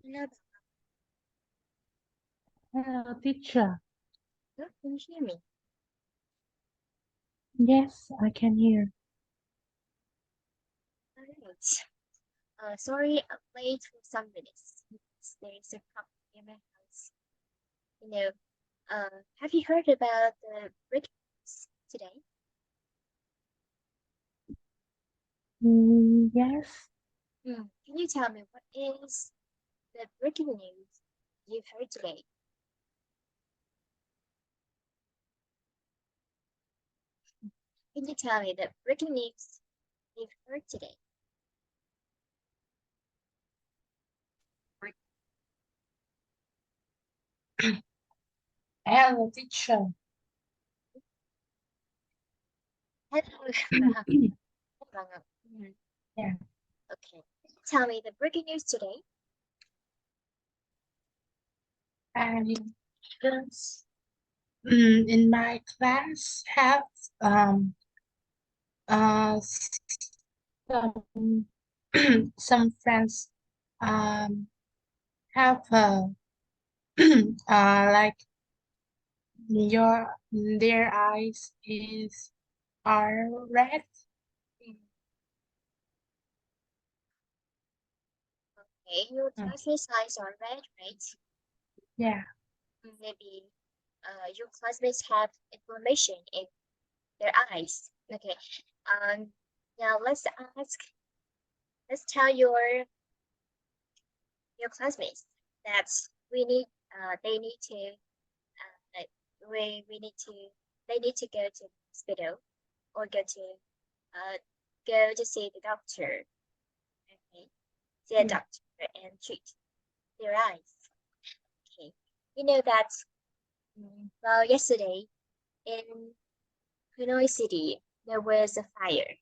Hello, teacher. Can you hear me? Yes, I can hear. All right. Sorry, I'm late for some minutes. There is a problem in my house. You know, have you heard about the breaking news today? Yes. Can you tell me what is the breaking news you heard today? Can you tell me the breaking news you've heard today? Hello, teacher. Hello. Yeah. Okay. Tell me the breaking news today. I just in my class have um uh some some friends um have like your their eyes is are red. Mm, Okay, your Mm, classmates' eyes are red, right? Yeah. Maybe your classmates have inflammation in their eyes. Okay. Um, Now let's tell your classmates that we need they need to like we need to they need to go to the hospital or uh go to see the doctor. Okay, see a Yeah. doctor and treat their eyes. Okay, you know that well yesterday in Hanoi City there was a fire,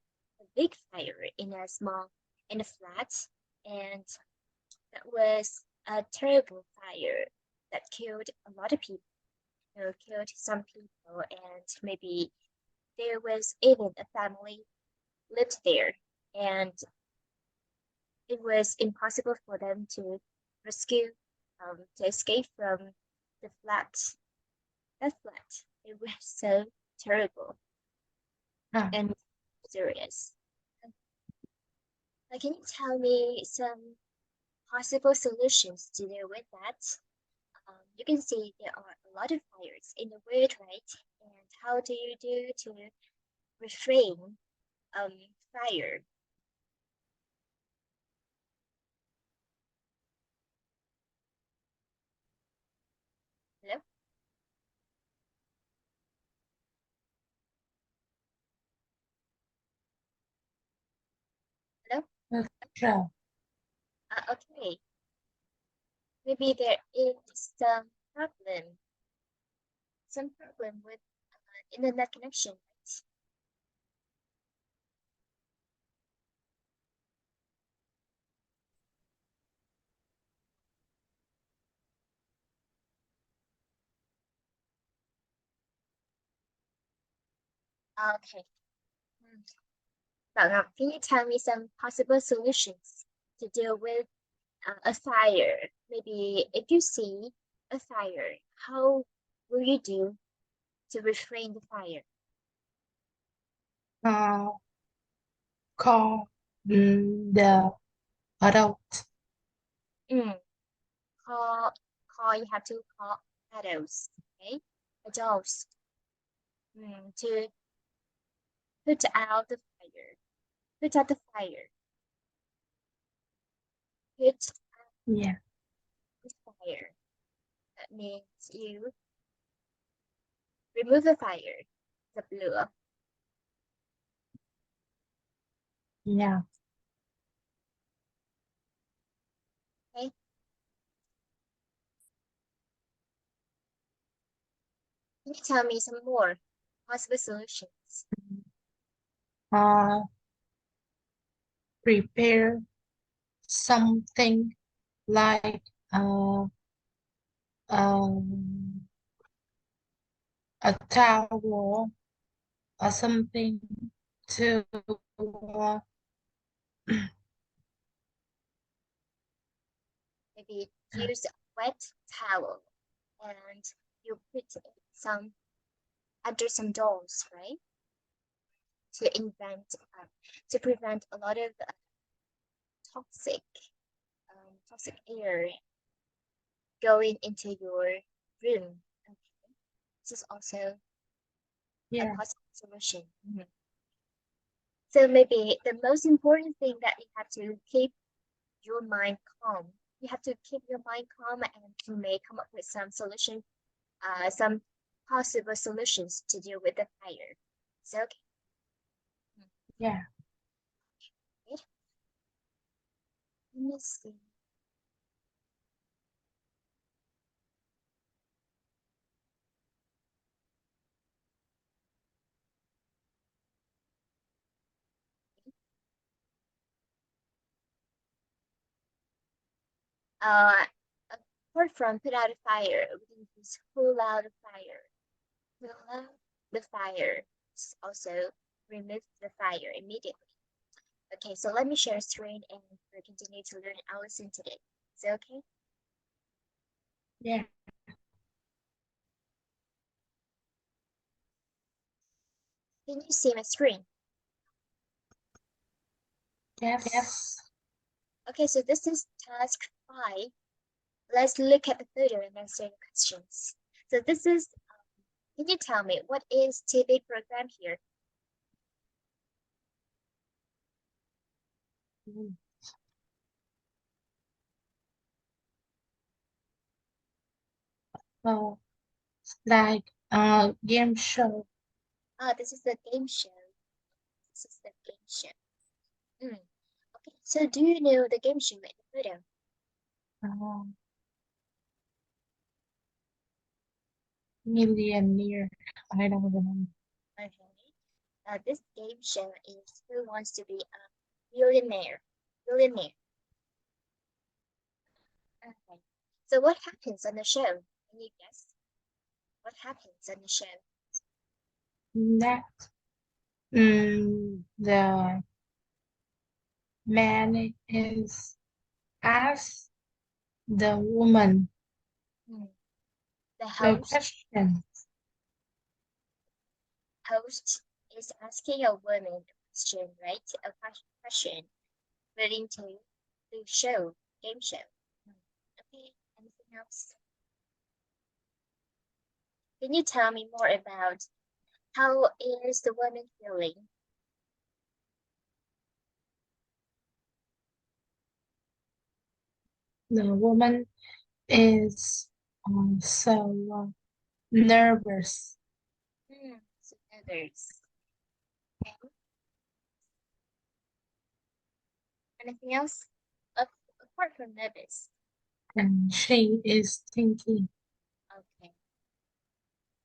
a big fire in a flat, and that was a terrible fire that killed a lot of people. Killed some people, and maybe there was even a family lived there, and it was impossible for them to rescue, to escape from the flat. That flat. It was so terrible Uh, and serious. Can you tell me some possible solutions to deal with that? You can see there are a lot of fires in the world, right? And how do you do to refrain fire? Hello? Hello? Teacher. Okay. Maybe there is some problem with internet connection, right? Okay. Hmm. Now, can you tell me some possible solutions to deal with a fire? Maybe if you see a fire, how will you do to refrain the fire? Uh, call the adult. Mm. Call, you have to call adults, okay? Adults, to put out the fire. Put out the fire. Put Yeah. the fire. That means you remove the fire, the blue. Yeah. Okay? Can you tell me some more possible solutions? Uh, prepare something like um, a towel or something to uh, Maybe use a wet towel and you put some under some dolls, right? To invent, to prevent a lot of toxic, toxic air going into your room. Okay. This is also a Yeah. possible solution. Mhm. So maybe the most important thing that you have to keep your mind calm. You have to keep your mind calm and you may come up with some solution, some possible solutions to deal with the fire. So okay. Yeah. Let me see. Uh, apart from put out a fire, we can use pull out a fire. Pull out the fire. Also remove the fire immediately. Okay, so let me share screen and we continue to learn our lesson today. Is it okay? Yeah. Can you see my screen? Yes. Okay, so this is task 5. Let's look at the photo and answer the questions. So this is, can you tell me what is TV program here? So like game show. This is the game show. This is the game show. Mm. Okay, so do you know the game show in the photo? Um, Millionaire. I don't remember. Okay. This game show is Who Wants to Be a Millionaire? Millionaire. Okay. So what happens on the show? Can you guess? What happens on the show? That the man is asked the woman Hmm. The the host question. host is asking a woman a question, right? A question relating to the show, game show. Hmm. Okay, anything else? Can you tell me more about how is the woman feeling? The woman is so nervous. So others. Okay. Anything else? Apart from nervous. And she is thinking. Okay.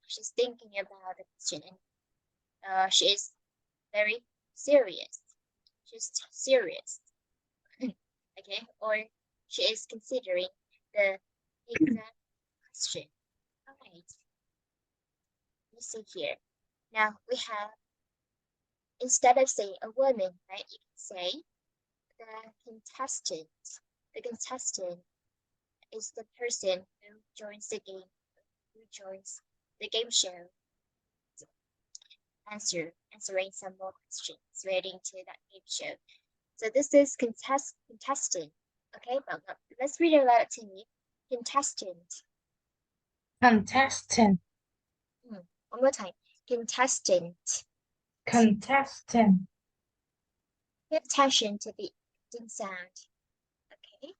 She's thinking about the question and she is very serious. She's serious. Okay, or she is considering the exact question. All right, let's see here. Now we have, instead of saying a woman, right, you can say the contestant. The contestant is the person who joins the game, who joins the game show, answering some more questions relating to that game show. So this is contestant. Okay, but let's read it aloud to me. Contestant. Contestant. One more time. Contestant. Contestant. Pay attention to the ending sound. Okay.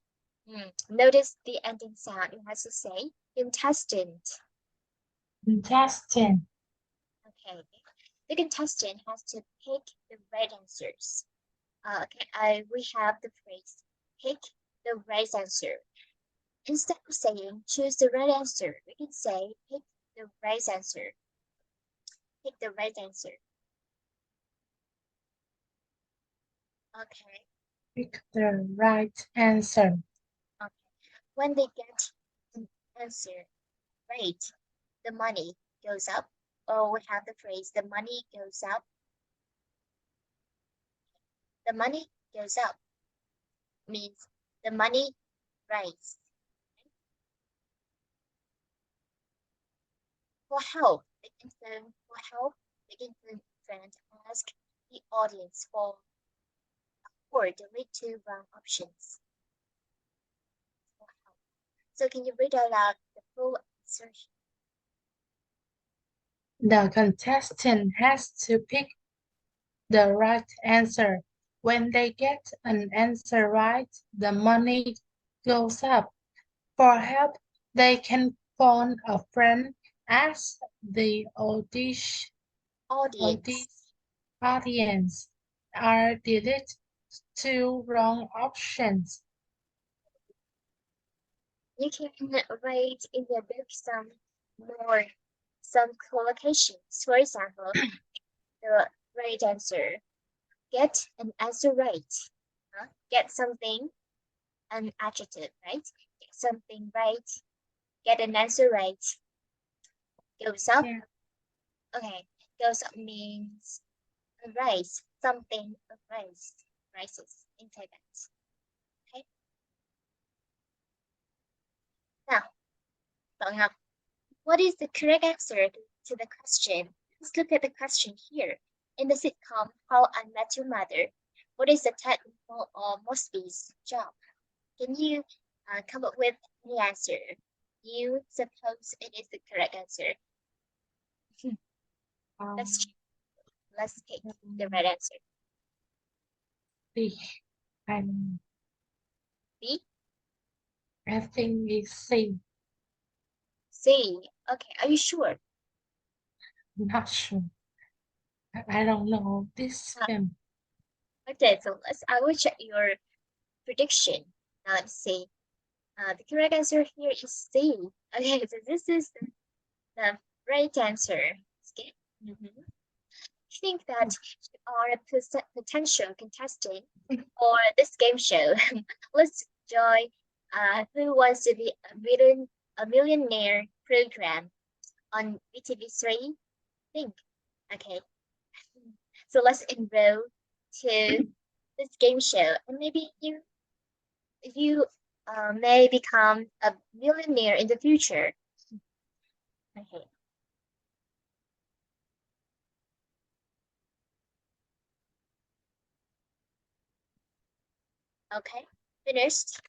Notice the ending sound. It has to say contestant. Contestant. Okay. The contestant has to pick the right answers. Okay. We have the phrase pick the right answer. Instead of saying choose the right answer, we can say pick the right answer. Pick the right answer. Okay. Pick the right answer. Okay. When they get an answer right, the money goes up. Or we have the phrase the money goes up. The money goes up means the money Right. For help, they can phone friend ask the audience for or delete two wrong options for help. So can you read out loud the full answer? The contestant has to pick the right answer. When they get an answer right, the money goes up. For help, they can phone a friend, ask the Audience. audience, are delete two wrong options. You can write in your book some collocations. For example, the right answer. Get an answer right. Get something, an adjective, right? Get something right. Get an answer right. Goes up. Yeah. Okay. Goes up means rise. Something rise. Rises inside that. Okay. Now, Bongham, what is the correct answer to the question? Let's look at the question here. In the sitcom How I Met Your Mother, what is the title of Mosby's job? Can you come up with the answer? You suppose it is the correct answer. Let's Um, let's pick the right answer. C. I'm, B, I think it's C. C. Okay, are you sure? I'm not sure. I don't know this Uh, film. okay, so I will check your prediction. Now let's see. The correct answer here is C. Okay, so this is the right answer. Okay. I think that you are a potential contestant for this game show. Let's join Who Wants to Be a Millionaire program on BTV3. Think. Okay. So let's enroll to this game show, and maybe you may become a millionaire in the future. Okay. Okay. Finished.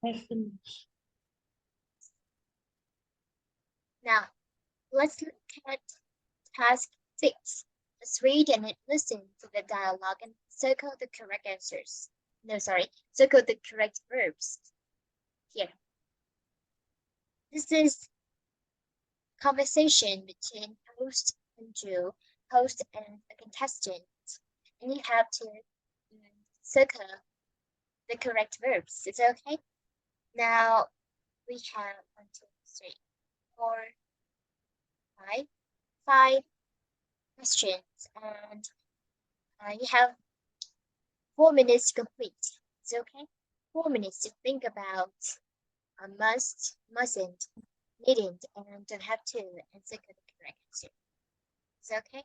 I finished. Now let's look at task 6. Let's read and listen to the dialogue and circle the correct answers. No, sorry, circle the correct verbs. Here. This is conversation between host and Jew, host and a contestant. And you have to circle the correct verbs. Is it okay? Now we have 1, 2, 3, 4, 5 questions, and you have 4 minutes to complete. Is it okay? 4 minutes to think about must, mustn't, needn't, and don't have to, and circle the correct answer. Is it okay?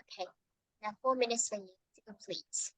Okay. Now 4 minutes for you to complete.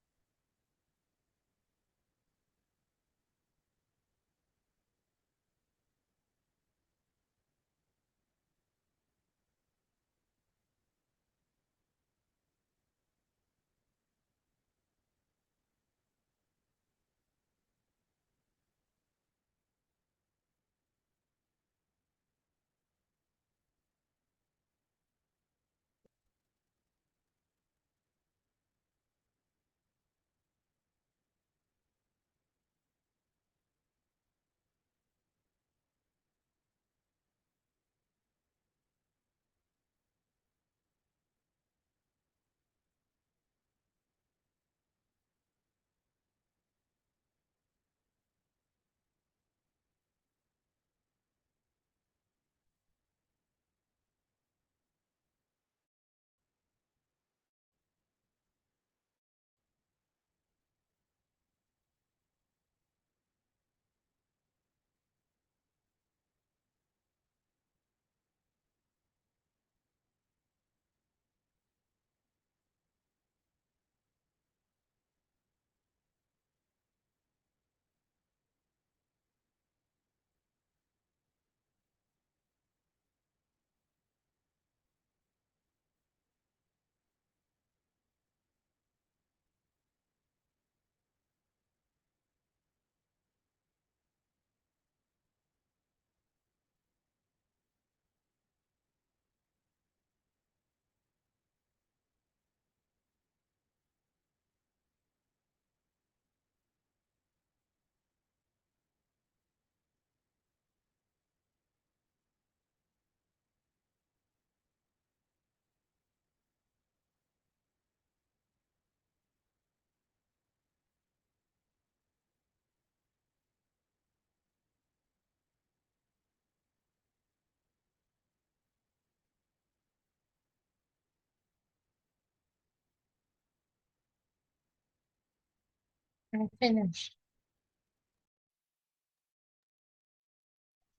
I finished.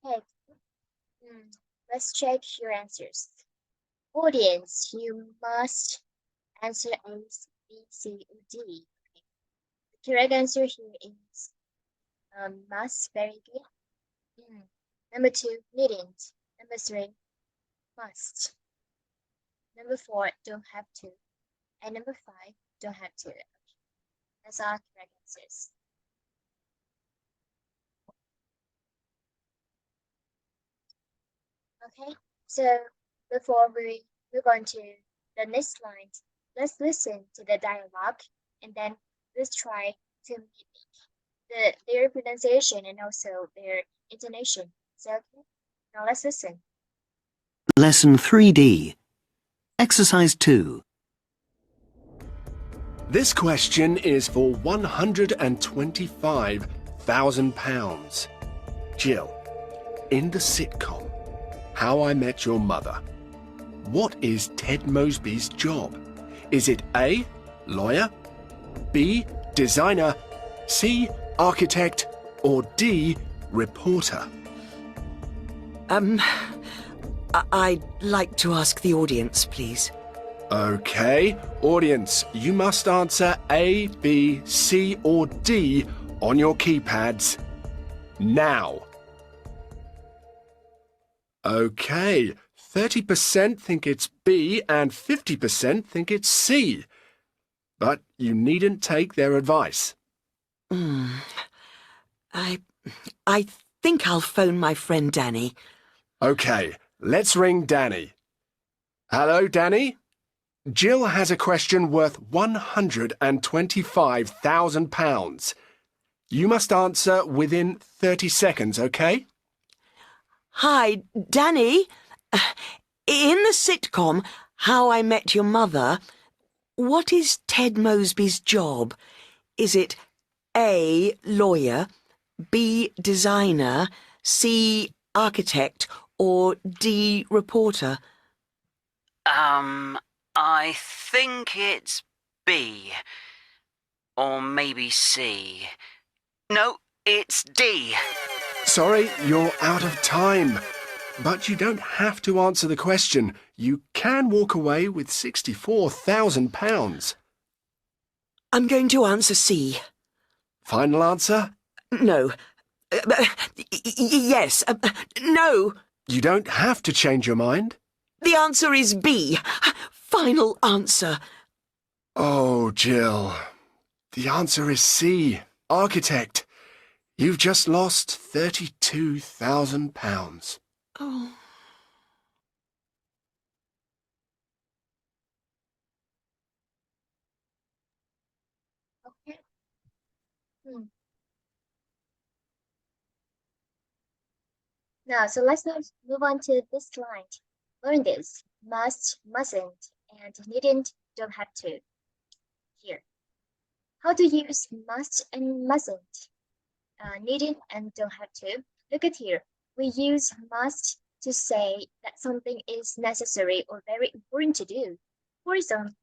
Okay. Let's check your answers. Audience, you must answer A, B, C, or D. The correct answer here is must. Very good. Number 2, needn't. Number 3, must. Number 4, don't have to. And number 5, don't have to. That's all correct answers. Okay, so before we move on to the next line, let's listen to the dialogue and then let's try to mimic their pronunciation and also their intonation. So, okay, now let's listen. Lesson 3D. Exercise 2. This question is for £125,000. Jill, in the sitcom How I Met Your Mother, what is Ted Mosby's job? Is it A, lawyer, B, designer, C, architect, or D, reporter? I'd like to ask the audience, please. Okay, audience, you must answer A, B, C, or D on your keypads now. Okay, 30% think it's B and 50% think it's C. But you needn't take their advice. I think I'll phone my friend Danny. Okay, let's ring Danny. Hello, Danny? Jill has a question worth £125,000. You must answer within 30 seconds, okay? Hi, Danny. In the sitcom How I Met Your Mother, what is Ted Mosby's job? Is it A, lawyer, B, designer, C, architect, or D, reporter? I think it's B. Or maybe C. No, it's D. Sorry, you're out of time. But you don't have to answer the question. You can walk away with £64,000. I'm going to answer C. Final answer? No. Yes. No. You don't have to change your mind. The answer is B. Final answer. Oh, Jill. The answer is C. Architect. You've just lost £32,000. Oh. Okay. Now, so let's move on to this line. Learn this. Must, mustn't, and needn't, don't have to. Here. How to use must and mustn't, needn't and don't have to. Look at here. We use must to say that something is necessary or very important to do. For example,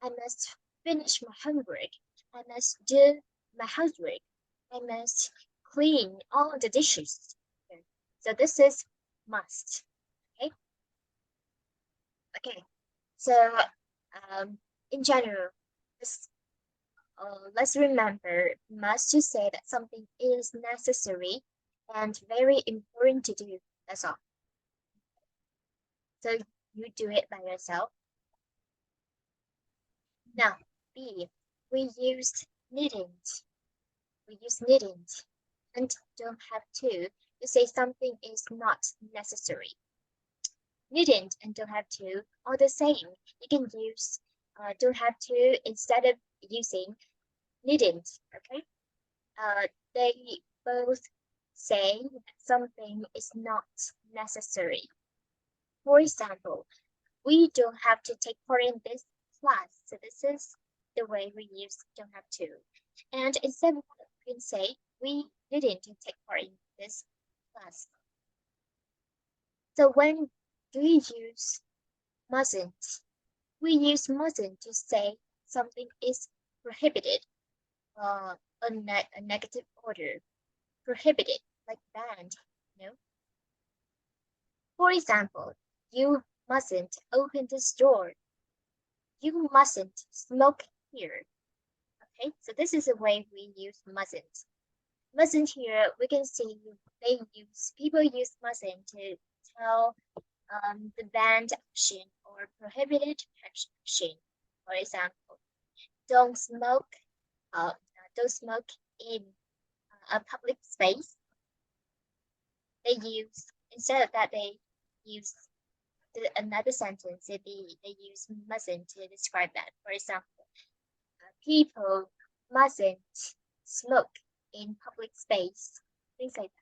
I must finish my homework. I must do my housework. I must clean all the dishes. So this is must. Okay. Okay. So in general, let's remember must to say that something is necessary and very important to do. That's all. So you do it by yourself. Now, B, we used needn't. We use needn't and don't have to say something is not necessary. Needn't and don't have to are the same. You can use don't have to instead of using needn't, okay? They both say that something is not necessary. For example, we don't have to take part in this class. So this is the way we use don't have to. And instead we can say we didn't take part in this class. So when do we use mustn't? We use mustn't to say something is prohibited. a negative order, prohibited, like banned, you know. For example, you mustn't open this door. You mustn't smoke here. Okay, so this is a way we use mustn't. Mustn't here, we can see people use mustn't to tell the banned action or prohibited action. For example, don't smoke, uh, don't smoke in a public space. They use, instead of that, they use another sentence. They use mustn't to describe that. For example, people mustn't smoke in public space. Things like that.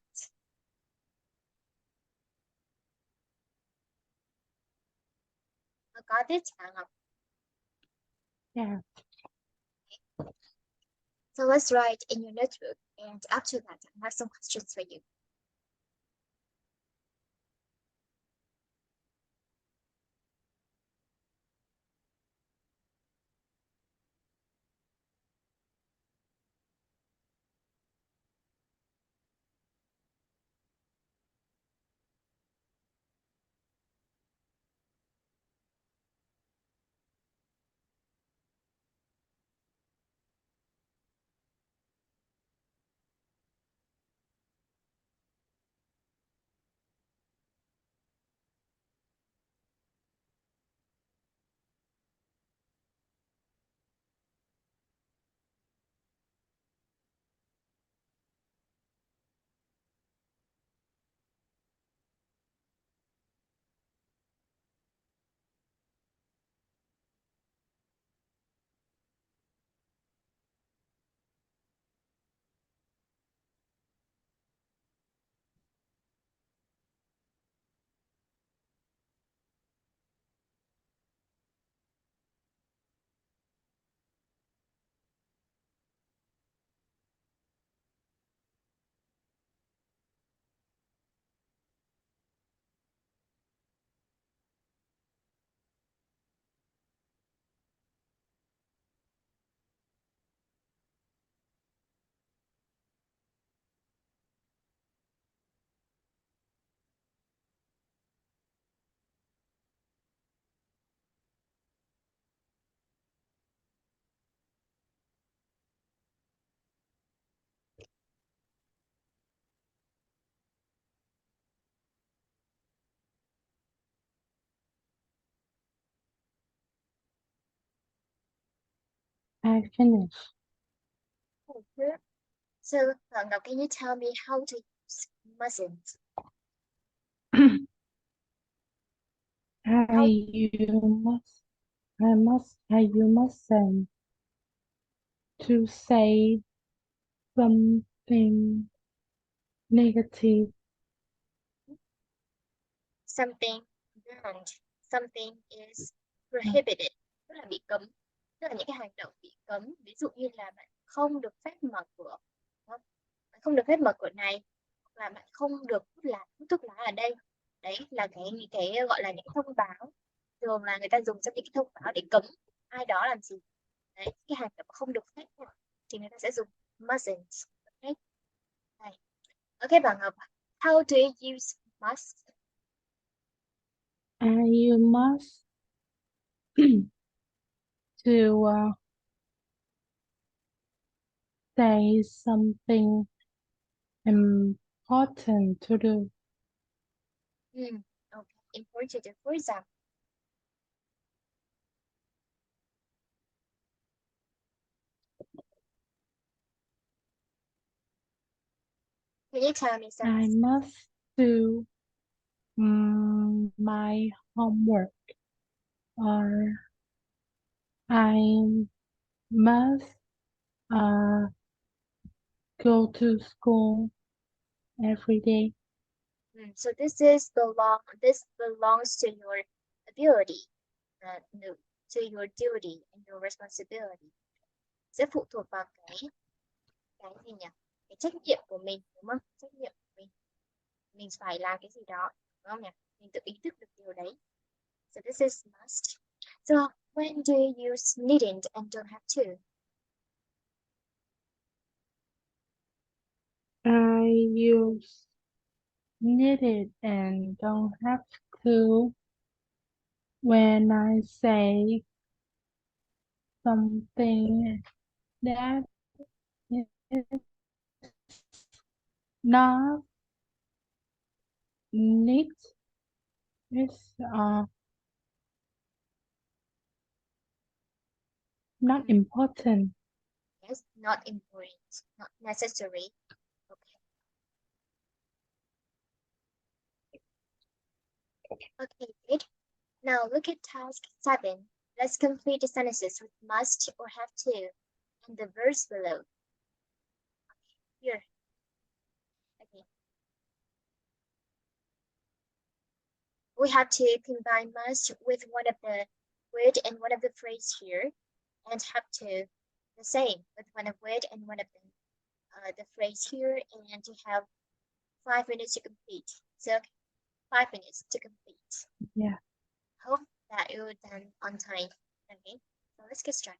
Có this Hả Ngọc? Yeah. So let's write in your notebook, and after that, I have some questions for you. I finished. Okay. So Ngọc, can you tell me how to use mustn't? How You mustn't to say something negative. something banned, something is prohibited, tức là bị cấm, tức là những cái hành động bị cấm, ví dụ như là bạn không được phép mở cửa, đúng không? Bạn không được phép mở cửa này, hoặc là bạn không được hút thuốc lá ở đây. Đấy là cái gọi là những cái thông báo, thường là người ta dùng trong những cái thông báo để cấm ai đó làm gì. Đấy, cái hành động không được phép thì người ta sẽ dùng mustn't. Okay, này. Okay, bạn Ngọc, how do you use must? You must to say something important to do. Okay, important. For example, can you tell me some? I must do my homework, or I must go to school every day. So this belongs to your ability, no, to your duty and your responsibility. Sẽ phụ thuộc vào cái gì nhỉ? Cái trách nhiệm của mình, đúng không? Trách nhiệm của mình phải làm cái gì đó, đúng không nhỉ? Mình tự ý thức được điều đấy. So this is must. So when do you use needn't and don't have to? you need it and don't have to. When I say something that is not neat, it's not important. Yes, not important, not necessary. Okay. Okay, good. Now look at task 7. Let's complete the sentences with must or have to and the verbs below. Here. Okay. We have to combine must with one of the word and one of the phrase here, and have to the same with one of word and one of the phrase here, and to have 5 minutes to complete. So 5 minutes to complete. Yeah. Hope that you're done on time. Okay, so let's get started.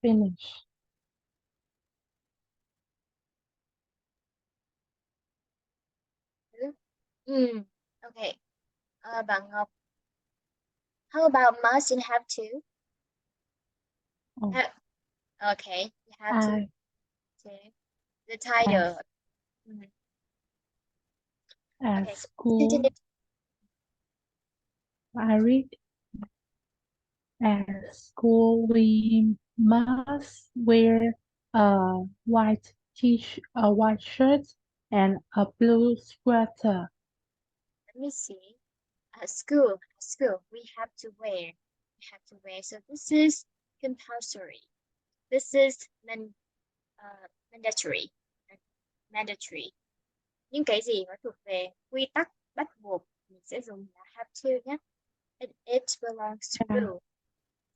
finish. Okay. Bạn Ngọc. How about must and have to? Oh, Okay, you have to. I The title. Mhm. at Okay, so school, I read at school we must wear a white shirt and a blue sweater. let me see. At school, we have to wear. We have to wear. So this is compulsory. This is mandatory. Mandatory. Những cái gì nó thuộc về quy tắc bắt buộc mình sẽ dùng là have to nhé. It belongs to. Yeah.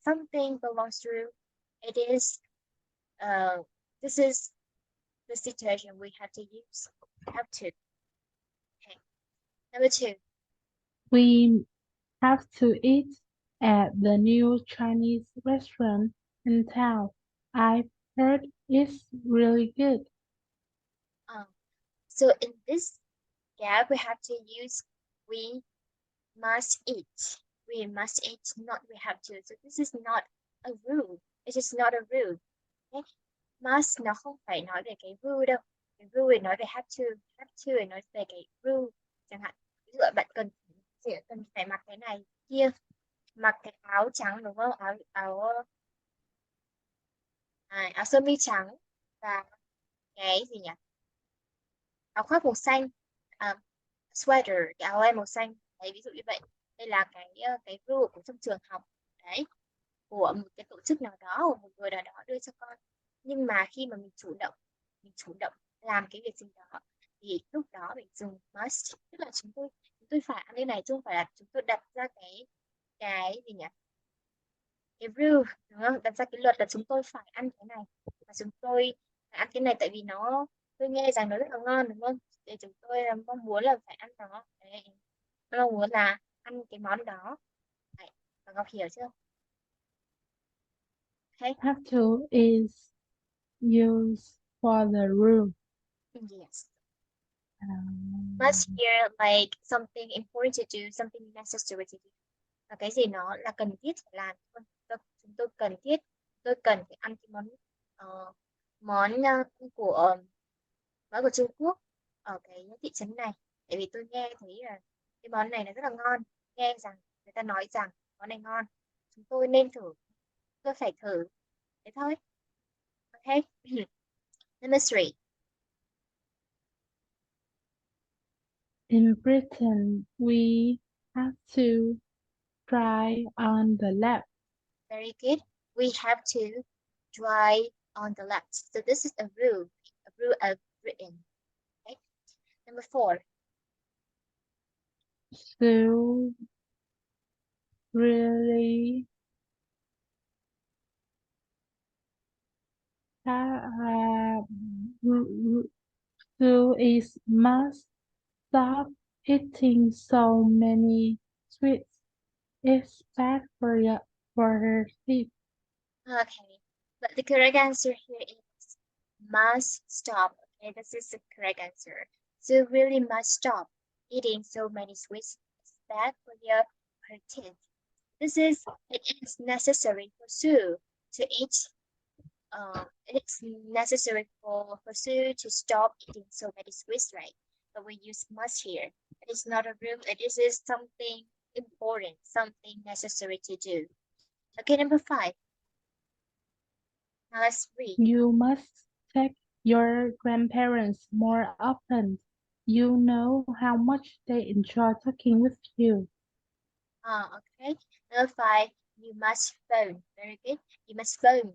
Something belongs to. It is. This is the situation we have to use. Have to. Okay. Number 2. We have to eat at the new Chinese restaurant in town. I've heard it's really good. So in this gap, we have to use we must eat. We must eat, not we have to. So this is not a rule. It is not a rule. Okay? Must nó không phải nói về cái rule đâu. Cái rule thì nói về have to thì nói về cái rule. Chẳng hạn, ví dụ bạn cần phải mặc cái này kia, mặc cái áo trắng đúng không? Áo sơ mi trắng và cái gì nhỉ? Áo khoác màu xanh, sweater, cái áo len màu xanh. Đấy, ví dụ như vậy. Đây là cái rule của trong trường học. Đấy, của một cái tổ chức nào đó, của một người nào đó đưa cho con. Nhưng mà khi mà mình chủ động làm cái việc gì đó, thì lúc đó mình dùng must, tức là chúng tôi phải ăn cái này, chứ không phải là chúng tôi đặt ra cái gì nhỉ? Cái rule, đúng không? Đặt ra cái luật là chúng tôi phải ăn cái này, và chúng tôi phải ăn cái này tại vì tôi nghe rằng nó rất là ngon, đúng không? Để chúng tôi mong muốn là phải ăn nó. Đấy. Mong muốn là ăn cái món đó. Đấy. Và Ngọc hiểu chưa? Okay. Have to is used for the room. Yes. Um, Must here like something important to do, something necessary to do. Và cái gì nó là cần thiết phải làm. Chúng tôi cần thiết, tôi cần phải ăn cái món của món của Trung Quốc ở cái thị trấn này. Tại vì tôi nghe thấy là cái món này nó rất là ngon. Nghe rằng người ta nói rằng món này ngon. Chúng tôi nên thử. Tôi phải thử. Thế thôi. Okay. Number 3. in Britain, we have to try on the left. Very good. We have to dry on the left. So this is a rule of Britain. Okay. Number 4. So really so is must stop eating so many sweets. It's bad for her teeth. Okay. But the correct answer here is must stop. Okay, this is the correct answer. So really must stop eating so many sweets. It's bad for her teeth. It is necessary for Sue to eat. It's necessary for Sue to stop eating so many sweets, right? But we use must here. It is not a rule. This is something important, something necessary to do. Okay, number 5. Now let's read. You must check your grandparents more often. You know how much they enjoy talking with you. Okay. Number 5. You must phone. Very good. You must phone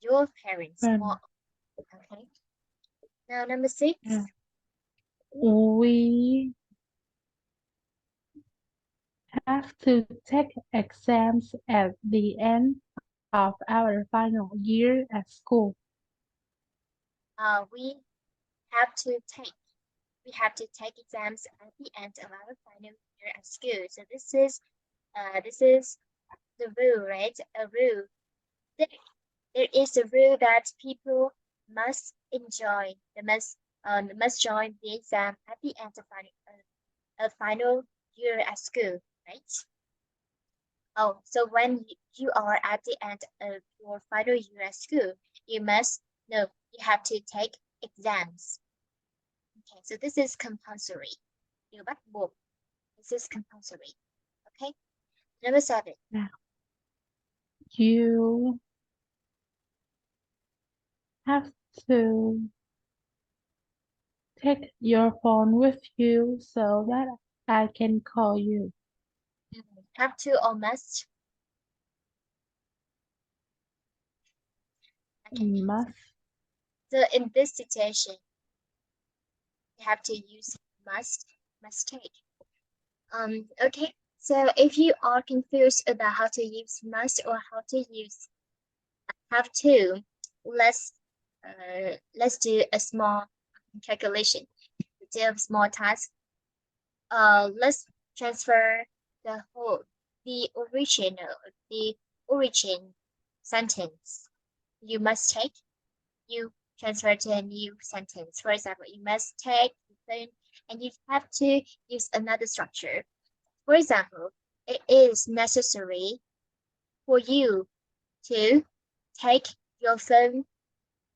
your parents more. Okay. Now number 6. Yeah. We have to take exams at the end of our final year at school. We have to take exams at the end of our final year at school. So this is the rule, right? A rule. there is a rule that people must enjoy, must join the exam at the end of final year at school, right? Oh, so when you are at the end of your final year at school, you have to take exams. Okay, so this is compulsory. Điều bắt buộc. This is compulsory. Okay. Number 7. You have to take your phone with you so that I can call you. Have to or must? Okay. Must. So in this situation, you have to use must take. Okay. So if you are confused about how to use must or how to use have to, let's do a small calculation. Do a small task. Let's transfer the origin sentence. You must take. You transfer to a new sentence. For example, you must take the phone, and you have to use another structure. For example, it is necessary for you to take your phone,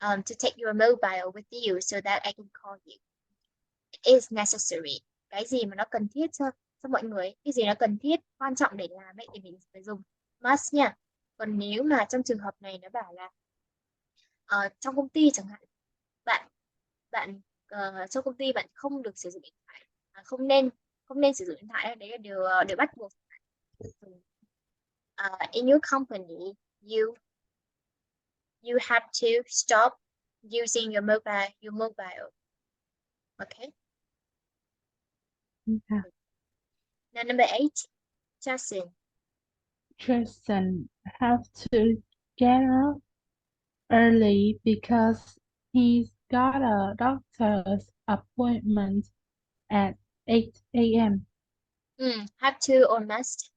to take your mobile with you so that I can call you. It is necessary. Cái gì mà nó cần thiết cho mọi người, cái gì nó cần thiết, quan trọng để làm ấy thì mình phải dùng must nha. Còn nếu mà trong trường hợp này nó bảo là trong công ty chẳng hạn, bạn trong công ty bạn không được sử dụng điện thoại, không nên sử dụng điện thoại, đấy là điều bắt buộc. In your company, you have to stop using your mobile. Okay. Yeah. Now number 8, Jason. Jason have to get up early because he's got a doctor's appointment at 8 a.m. Have to or must?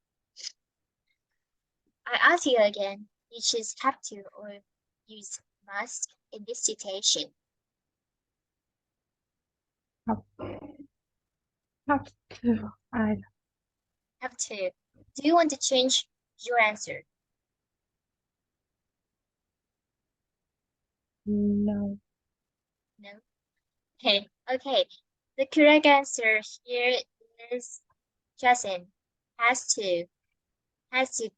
I ask you again, you choose have to or use must in this situation. Have to. Have to. Do you want to change your answer? No. No? Okay. The correct answer here is Jason has to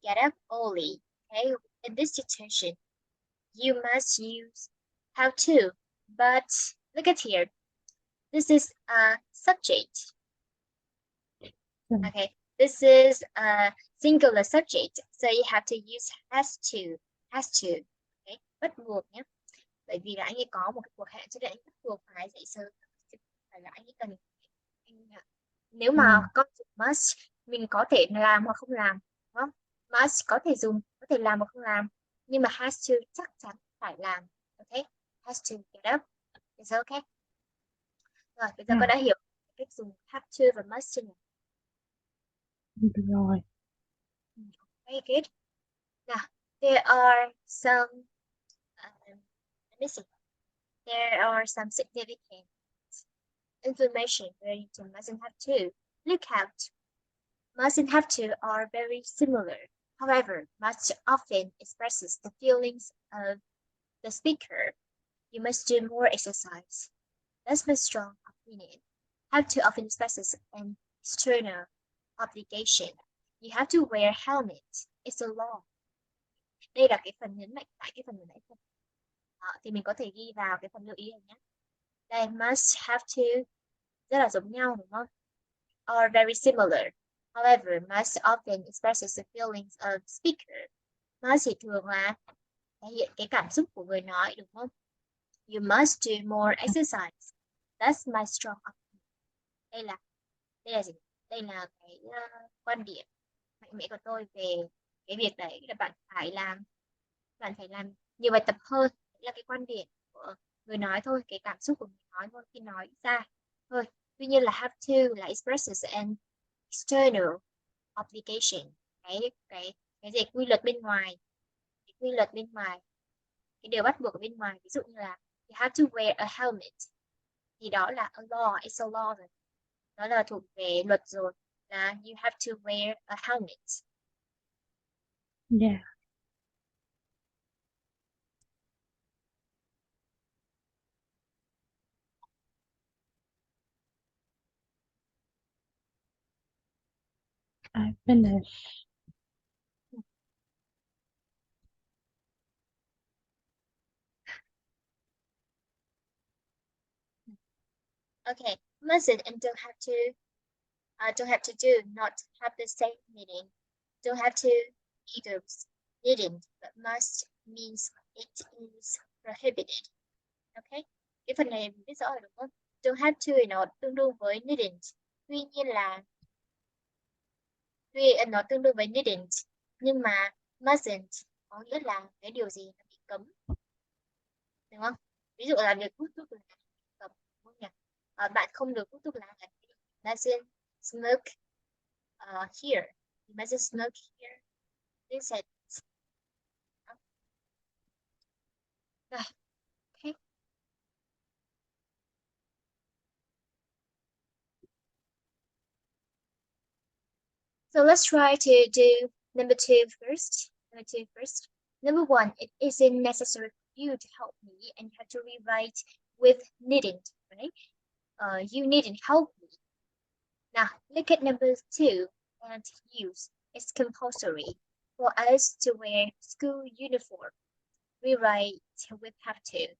get up early. Okay. In this situation, you must use have to, but look at here. This is a subject. Okay. This is a singular subject, so you have to use has to. Okay. Bắt buộc nhé. Bởi vì là anh ấy có một cái cuộc hẹn cho nên anh bắt buộc phải dậy sớm, phải là anh ấy cần. Nếu mà có must, mình có thể làm hoặc không làm, đúng không? Must có thể dùng, có thể làm hoặc không làm, nhưng mà has to chắc chắn phải làm. Okay, has to get up. Is that okay? Rồi, bây giờ con đã hiểu cách dùng have to và must chưa nhỉ? Rồi. Okay, good. Now, there are some there are some significant information related to must and have to. Look out. Must and have to are very similar. However, must often expresses the feelings of the speaker. You must do more exercise. That's my strong opinion. Have to often expresses an external obligation. You have to wear helmet. It's a law. Đây là cái phần nhấn mạnh tại cái phần vừa nãy. Thì mình có thể ghi vào cái phần lưu ý này nhé. Đây, must have to rất là giống nhau đúng không? Are very similar. However, must often expresses the feelings of speaker. Must thì thường là thể hiện cái cảm xúc của người nói đúng không? You must do more exercise. That's my strong opinion. Đây là gì? Đây là cái quan điểm mạnh mẽ của tôi về cái việc đấy là bạn phải làm nhiều bài tập hơn. Đấy là cái quan điểm của người nói thôi, cái cảm xúc của người nói thôi khi nói ra thôi. Tuy nhiên là have to là expresses an external obligation, cái gì quy luật bên ngoài, cái điều bắt buộc ở bên ngoài, ví dụ như là you have to wear a helmet, thì đó là a law, it's a law rồi, đó là thuộc về luật rồi, là you have to wear a helmet. Yeah. I finished. Okay, mustn't and don't have to do not have the same meaning. Don't have to either didn't, but must means it is prohibited. Okay, cái phần này mình biết rõ rồi đúng không? Don't have to nó tương đương với needn't. Tuy nhiên là nó tương đương với needn't, nhưng mà mustn't có nghĩa là cái điều gì nó bị cấm, đúng không? Ví dụ là việc hút thuốc lá cấm, đúng không nhỉ? Bạn không được hút thuốc lá ở đây. Mustn't smoke here. You mustn't smoke here. This is okay. So let's try to do number two first. Number one, it isn't necessary for you to help me, and you have to rewrite with needn't, right? You needn't help me. Now, look at number two and use. It's compulsory for us to wear school uniform. Rewrite with have to.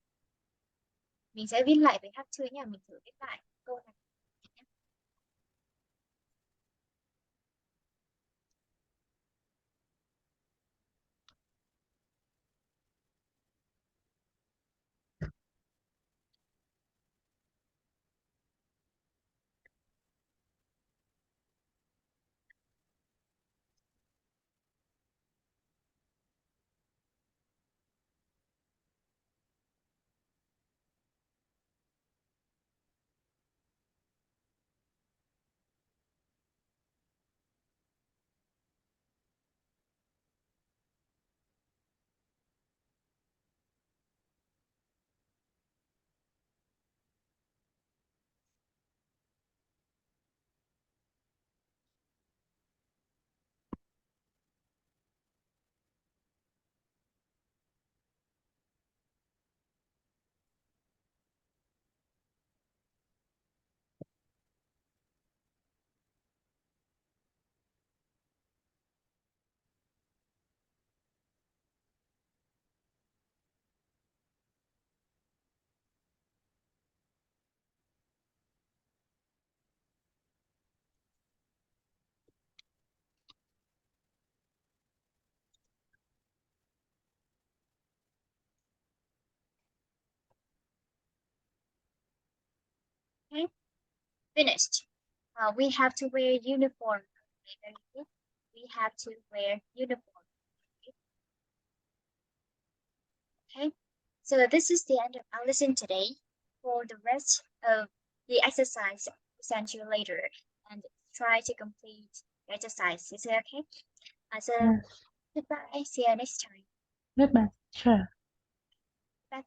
Mình sẽ viết lại với have to nha, mình thử viết lại câu này. Okay, finished. We have to wear uniform. Okay, very good. We have to wear uniform. Okay, so this is the end of our lesson today. For the rest of the exercise, I'll send you later and try to complete the exercise. Is it okay? So Yes. goodbye. See you next time. Goodbye. Sure. Bye.